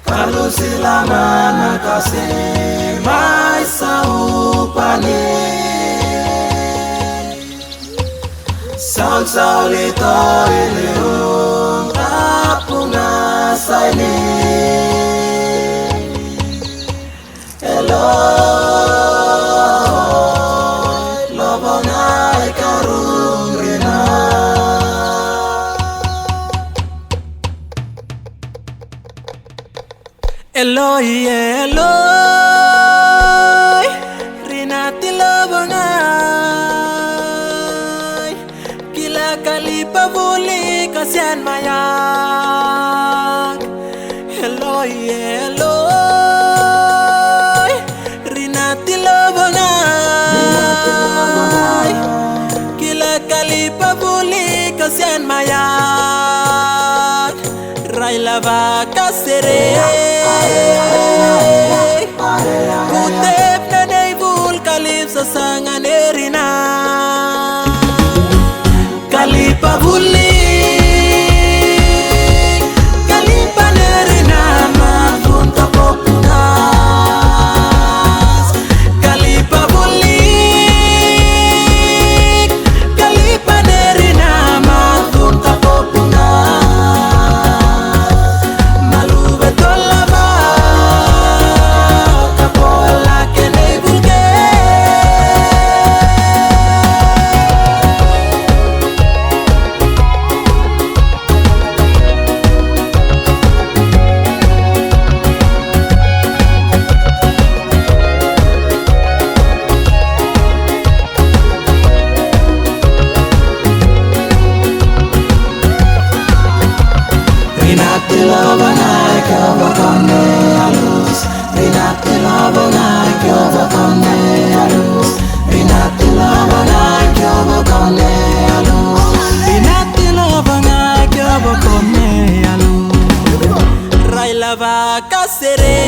Kalau silaman makasih mai saupane Saul ito iliung apuna saini Eloy lobonay karung rina Eloy Eloy rinati lobonay Kila kalipa buli kasian mayak Eloy Eloy rinati lobonay Kila kalipa buli kasian mayak Ray lava kasere Kutip na naibul kalip sa sangan erina Kalipa bulik Kalipa nerina Mapunta popunas Kalipa bulik Kalipa nerina Mapunta popunas Malubat dolaba Kapola kene bulke Rinati labanay kabakone alus Rinati labanay kabakone alus Rinati labanay kabakone alus Rinati labanay kabakone alus Ray lava kasere